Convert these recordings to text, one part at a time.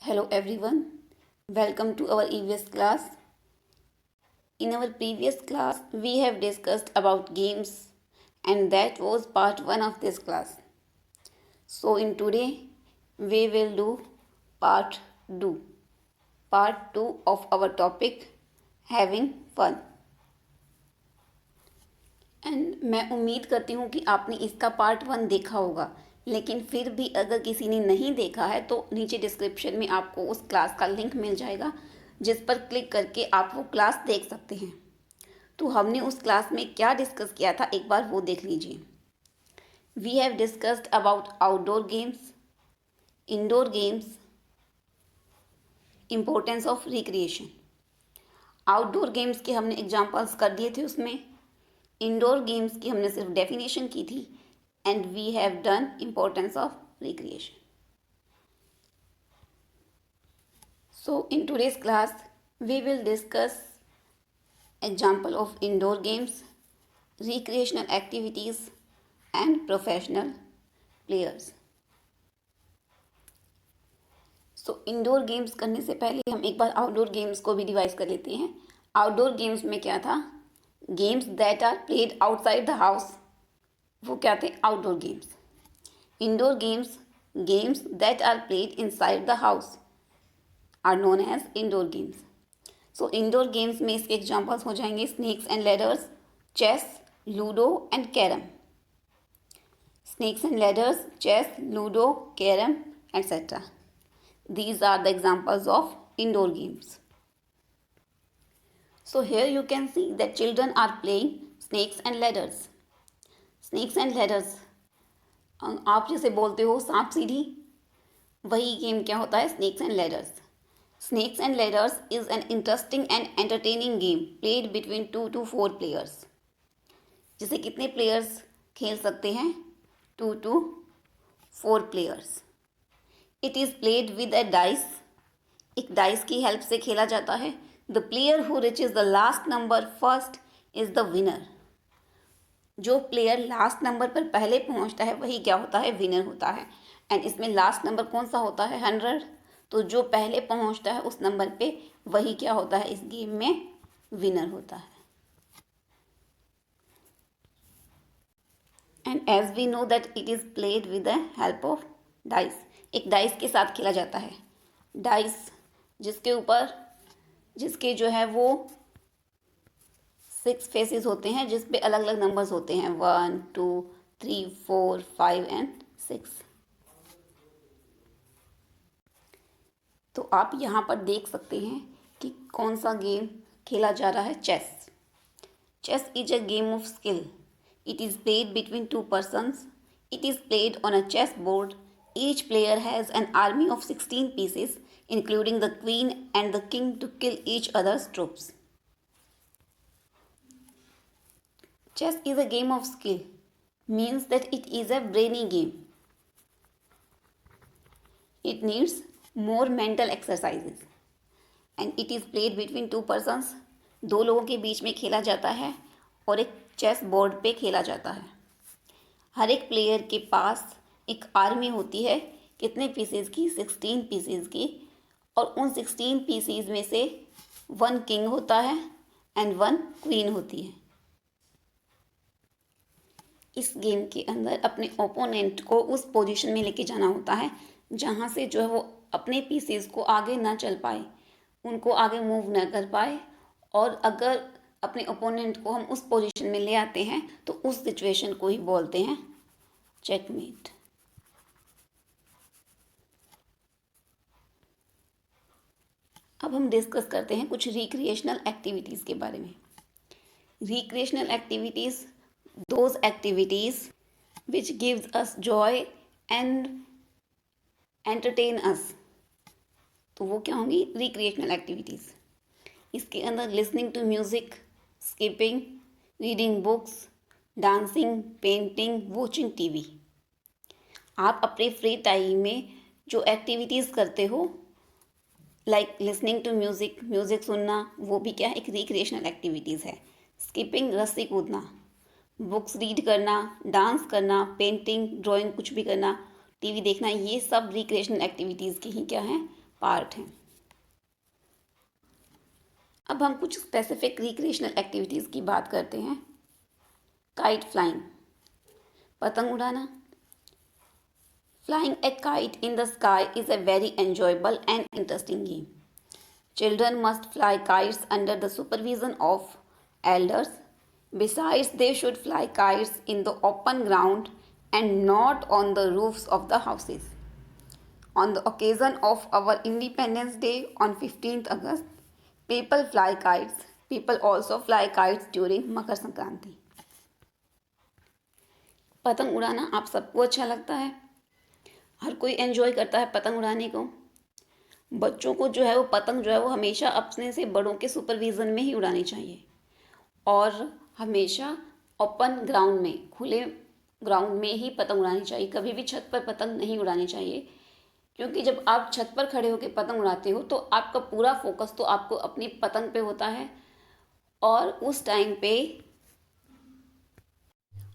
Hello everyone, welcome to our EVS class. In our previous class, we have discussed about games and that was part 1 of this class. So in today, we will do part 2. Part 2 of our topic having fun. And मैं उम्मीद करती हूँ कि आपने इसका part 1 देखा होगा, लेकिन फिर भी अगर किसी ने नहीं देखा है तो नीचे डिस्क्रिप्शन में आपको उस क्लास का लिंक मिल जाएगा जिस पर क्लिक करके आप वो क्लास देख सकते हैं। तो हमने उस क्लास में क्या डिस्कस किया था एक बार वो देख लीजिए। We have discussed about outdoor games, indoor games, importance of recreation. Outdoor games के हमने एग्जाम्पल्स कर दिए थे उसमें, इंडोर गेम्स की हमने सिर्फ डेफिनेशन की थी and we have done importance of recreation. So in today's class we will discuss example of indoor games, recreational activities and professional players. So indoor games करने से पहले हम एक बार आउटडोर गेम्स को भी डिवाइड कर लेते हैं। आउटडोर गेम्स में क्या था, games that are played outside the house, वो क्या थे, outdoor games. Indoor games, games that are played inside the house are known as indoor games. So indoor games में इसके एग्जांपल्स हो जाएंगे snakes and ladders, chess, ludo and carrom. Snakes and ladders, chess, ludo, carrom etcetera, these are the examples of indoor games. So here you can see that children are playing snakes and ladders. Snakes and ladders, आप जैसे बोलते हो सांप सीढ़ी, वही game क्या होता है, snakes and ladders. Snakes and ladders is an interesting and entertaining game played between 2 to 4 players. जिसे कितने प्लेयर्स खेल सकते हैं, 2 to 4 players. It is played with a dice, एक डाइस की हेल्प से खेला जाता है। The player who reaches the last number first is the winner. जो प्लेयर लास्ट नंबर पर पहले पहुंचता है वही क्या होता है, विनर होता है। एंड इसमें लास्ट नंबर कौन सा होता है, 100। तो जो पहले पहुंचता है उस नंबर पे वही क्या होता है, इस गेम में विनर होता है। And as we know that it is played with the help of dice, एक डाइस के साथ खेला जाता है। डाइस जिसके जो है वो 6 फेसेस होते हैं, जिस पे अलग अलग नंबर्स होते हैं, 1 2 3 4 5 एंड 6। तो आप यहाँ पर देख सकते हैं कि कौन सा गेम खेला जा रहा है, chess. Chess is a game of skill, it is played between 2 persons, it is played on a chess board. Each player has an army of 16 pieces, including the queen and the king, to kill each other's troops. Chess is a game of skill, means that it is a brainy game. It needs more mental exercises. And it is played between 2 persons. 2 लोगों के बीच में खेला जाता है और एक chess board पे खेला जाता है। हर एक प्लेयर के पास एक आर्मी होती है, कितने पीसेस की, 16 पीसेस की। और उन 16 पीसेस में से 1 किंग होता है एंड 1 क्वीन होती है। इस गेम के अंदर अपने ओपोनेंट को उस पोजीशन में लेके जाना होता है जहाँ से जो है वो अपने पीसेस को आगे ना चल पाए, उनको आगे मूव ना कर पाए। और अगर अपने ओपोनेंट को हम उस पोजीशन में ले आते हैं तो उस सिचुएशन को ही बोलते हैं चेकमेट। अब हम डिस्कस करते हैं कुछ रिक्रिएशनल एक्टिविटीज़ के बारे में। Recreational activities, those activities which gives us joy and entertain us, तो वो क्या होंगी, रिक्रिएशनल एक्टिविटीज़। इसके अंदर listening to music, skipping, reading books, dancing, painting, watching TV. आप अपने फ्री टाइम में जो एक्टिविटीज़ करते हो, like listening to music, music सुनना, वो भी क्या है, एक रिक्रिएशनल एक्टिविटीज़ है। स्किपिंग, रस्सी कूदना, बुक्स रीड करना, डांस करना, पेंटिंग, ड्राइंग, कुछ भी करना, टीवी देखना, ये सब रिक्रिएशनल एक्टिविटीज़ की ही क्या हैं, पार्ट हैं। अब हम कुछ स्पेसिफिक रिक्रिएशनल एक्टिविटीज़ की बात करते हैं। काइट फ्लाइंग, पतंग उड़ाना। Flying a kite in the sky is a very enjoyable and interesting game. Children must fly kites under the supervision of elders. Besides, they should fly kites in the open ground and not on the roofs of the houses. On the occasion of our Independence Day on 15th August, people fly kites. People also fly kites during Makar Sankranti. पतंग उड़ाना आप सबको अच्छा लगता है, हर कोई enjoy करता है पतंग उड़ाने को। बच्चों को जो है वो पतंग जो है वो हमेशा अपने से बड़ों के सुपरविज़न में ही उड़ानी चाहिए और हमेशा ओपन ग्राउंड में, खुले ग्राउंड में ही पतंग उड़ानी चाहिए। कभी भी छत पर पतंग नहीं उड़ानी चाहिए, क्योंकि जब आप छत पर खड़े होकर पतंग उड़ाते हो तो आपका पूरा फोकस तो आपको अपनी पतंग पे होता है और उस टाइम पे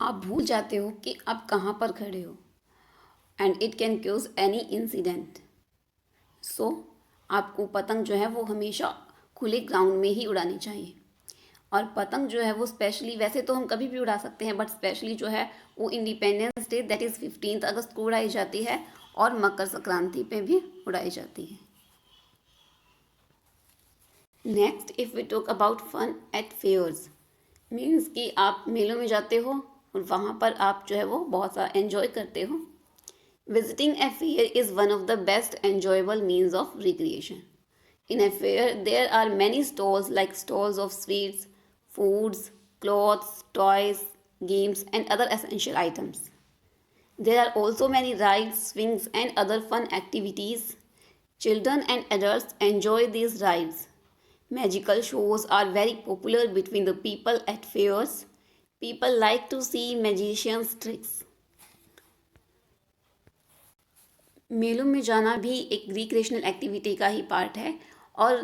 आप भूल जाते हो कि आप कहाँ पर खड़े हो and it can cause any incident. So आपको पतंग जो है वो हमेशा खुले ग्राउंड में ही उड़ानी चाहिए। और पतंग जो है वो स्पेशली, वैसे तो हम कभी भी उड़ा सकते हैं, बट स्पेशली जो है वो इंडिपेंडेंस डे दैट इज़ 15 अगस्त को उड़ाई जाती है और मकर संक्रांति पे भी उड़ाई जाती है। Next, if we talk about fun at fairs, means कि आप मेलों में जाते हो और वहाँ पर आप जो है वो बहुत सारा एंजॉय करते हो। Visiting a fair is one of the best enjoyable means of recreation. In a fair, there are many stalls like stalls of sweets, foods, clothes, toys, games, and other essential items. There are also many rides, swings, and other fun activities. Children and adults enjoy these rides. Magical shows are very popular between the people at fairs. People like to see magicians' tricks. मेलों में जाना भी एक recreational activity का ही part है। और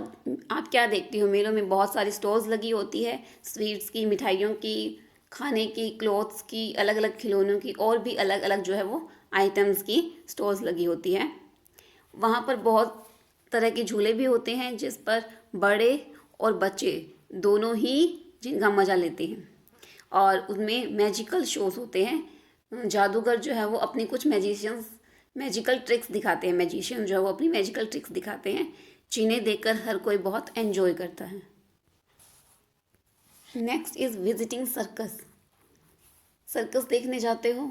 आप क्या देखते हो, मेलों में बहुत सारी स्टॉल्स लगी होती है, स्वीट्स की, मिठाइयों की, खाने की, क्लॉथ्स की, अलग अलग खिलौनों की, और भी अलग अलग जो है वो आइटम्स की स्टॉल्स लगी होती है। वहाँ पर बहुत तरह के झूले भी होते हैं जिस पर बड़े और बच्चे दोनों ही जिनका मज़ा लेते हैं। और उनमें मैजिकल शोज़ होते हैं, जादूगर जो है वो अपनी कुछ मैजिकल ट्रिक्स दिखाते हैं। मैजिशियन जो है वो अपनी मैजिकल ट्रिक्स दिखाते हैं, जिन्हें देखकर हर कोई बहुत एंजॉय करता है। Next is visiting circus. Circus देखने जाते हो,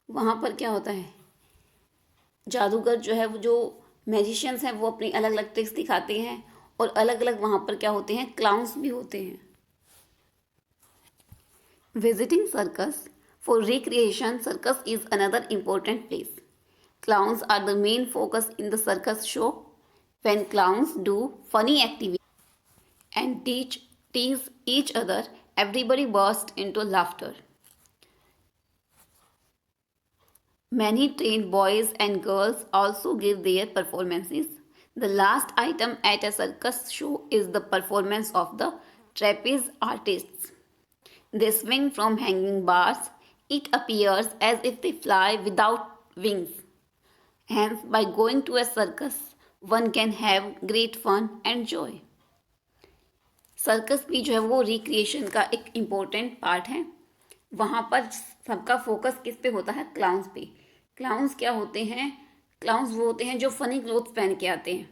वहाँ पर क्या होता है, जादूगर जो है वो, जो मैजिशियंस हैं वो अपनी अलग अलग ट्रिक्स दिखाते हैं और अलग अलग वहाँ पर क्या होते हैं, क्लाउन्स भी होते हैं। Visiting circus for recreation, circus is another important place. Clowns are the main focus in the circus show. When clowns do funny activities and tease each other, everybody bursts into laughter. Many trained boys and girls also give their performances. The last item at a circus show is the performance of the trapeze artists. They swing from hanging bars. It appears as if they fly without wings. Hence, by going to a circus, one can have great fun and joy. Circus भी जो है वो recreation का एक important part है। वहाँ पर सबका फोकस किस पे होता है, क्लाउन्स पे। क्लाउन्स क्या होते हैं, क्लाउन्स वो होते हैं जो फनी क्लोथ्स पहन के आते हैं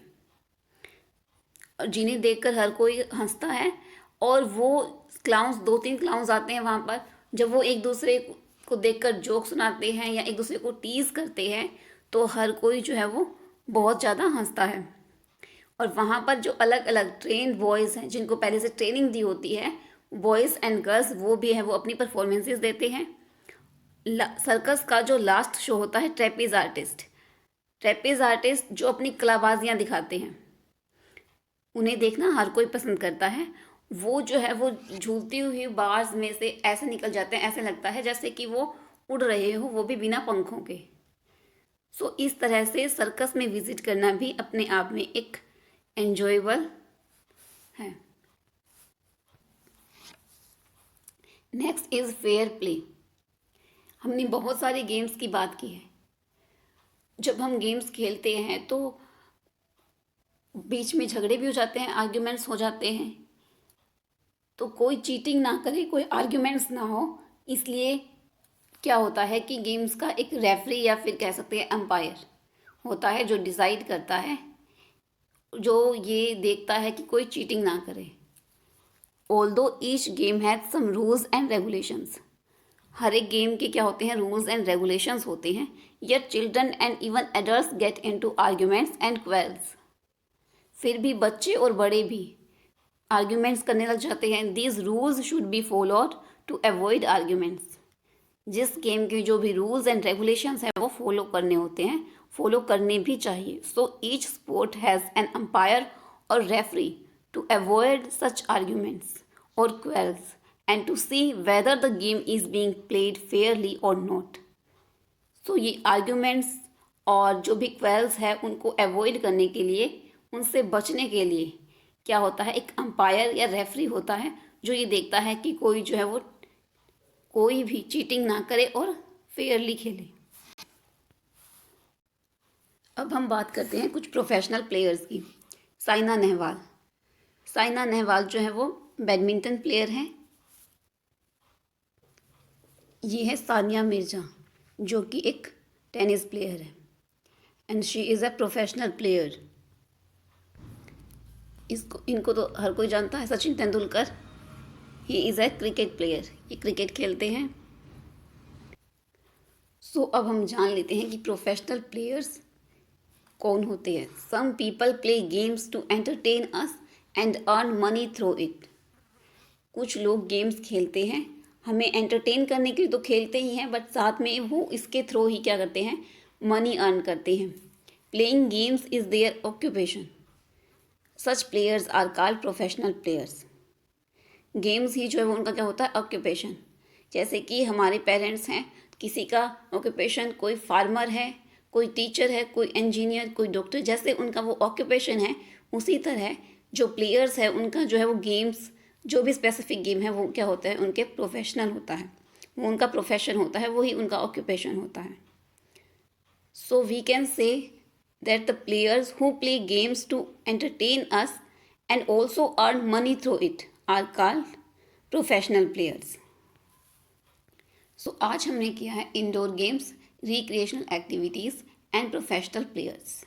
और जिन्हें देखकर हर कोई हंसता है। और वो क्लाउन्स, 2-3 क्लाउन्स आते हैं वहाँ पर, जब वो एक दूसरे को देखकर जोक सुनाते हैं या एक दूसरे को टीज करते हैं तो हर कोई जो है वो बहुत ज़्यादा हंसता है। और वहाँ पर जो अलग अलग ट्रेन्ड बॉयज़ हैं, जिनको पहले से ट्रेनिंग दी होती है, बॉयज़ एंड गर्ल्स, वो भी हैं, वो अपनी परफॉर्मेंसेस देते हैं। सर्कस का जो लास्ट शो होता है, ट्रेपेज आर्टिस्ट जो अपनी कलाबाजियाँ दिखाते हैं, उन्हें देखना हर कोई पसंद करता है। वो जो है वो झूलती हुई बार्स में से ऐसे निकल जाते हैं, ऐसे लगता है जैसे कि वो उड़ रहे हो, वो भी बिना पंखों के। सो इस तरह से सर्कस में विजिट करना भी अपने आप में एक एन्जॉयबल है। Next is fair play. हमने बहुत सारे गेम्स की बात की है। जब हम गेम्स खेलते हैं तो बीच में झगड़े भी हो जाते हैं, आर्ग्यूमेंट्स हो जाते हैं, तो कोई चीटिंग ना करे, कोई आर्ग्यूमेंट्स ना हो। इसलिए क्या होता है कि गेम्स का एक रेफरी या फिर कह सकते हैं अंपायर होता है, जो डिसाइड करता है, जो ये देखता है कि कोई चीटिंग ना करे। Although each game has some rules and regulations, हर एक गेम के क्या होते हैं, रूल्स एंड रेगुलेशंस होते हैं। Yet children and even adults get into arguments and quarrels, फिर भी बच्चे और बड़े भी आर्ग्यूमेंट्स करने लग जाते हैं। These rules should be followed to avoid arguments, जिस गेम के जो भी रूल्स एंड रेगुलेशंस हैं वो फॉलो करने होते हैं, फॉलो करने भी चाहिए। So each sport has an umpire और referee to avoid such arguments और quarrels and to see whether the game is being played fairly और नॉट। सो ये आर्ग्यूमेंट्स और जो भी क्वेल्स है उनको अवॉइड करने के लिए, उनसे बचने के लिए क्या होता है, एक अंपायर या रेफरी होता है जो ये देखता है कि कोई जो है वो कोई भी चीटिंग ना करे और फेयरली खेले। अब हम बात करते हैं कुछ प्रोफेशनल प्लेयर्स की। साइना नेहवाल, साइना नेहवाल जो है वो बैडमिंटन प्लेयर हैं। ये है सानिया मिर्जा जो कि एक टेनिस प्लेयर है, and she is a professional player. इनको तो हर कोई जानता है, Sachin Tendulkar, he is a cricket player, ये क्रिकेट खेलते हैं। सो अब हम जान लेते हैं कि प्रोफेशनल प्लेयर्स कौन होते हैं। Some people play games to entertain us and earn money through it, कुछ लोग गेम्स खेलते हैं, हमें एंटरटेन करने के लिए तो खेलते ही हैं, बट साथ में वो इसके थ्रू ही क्या करते हैं, मनी अर्न करते हैं। Playing games is their occupation, such players are called professional players. Games ही जो है वो उनका क्या होता है, ऑक्यूपेशन। जैसे कि हमारे पेरेंट्स हैं, किसी का ऑक्यूपेशन कोई फार्मर है, कोई टीचर है, कोई इंजीनियर, कोई डॉक्टर, जैसे उनका वो ऑक्यूपेशन है, उसी तरह जो प्लेयर्स है उनका जो है वो गेम्स, जो भी स्पेसिफिक गेम है वो क्या होता है, उनके प्रोफेशनल होता है, वो उनका प्रोफेशन होता है, वही उनका ऑक्यूपेशन होता है। So we can say that the players who play games to entertain us and also earn money through it are called professional players. So आज हमने किया है indoor games, recreational activities and professional players.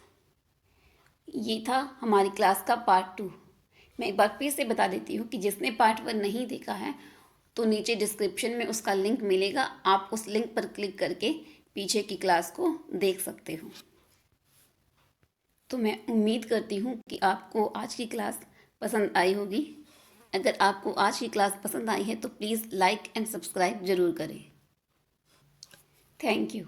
ये था हमारी class का part 2। मैं एक बार फिर से बता देती हूँ कि जिसने पार्ट 1 नहीं देखा है तो नीचे डिस्क्रिप्शन में उसका लिंक मिलेगा, आप उस लिंक पर क्लिक करके पीछे की क्लास को देख सकते हो। तो मैं उम्मीद करती हूँ कि आपको आज की क्लास पसंद आई होगी। अगर आपको आज की क्लास पसंद आई है तो प्लीज़ लाइक एंड सब्सक्राइब ज़रूर करें। Thank you.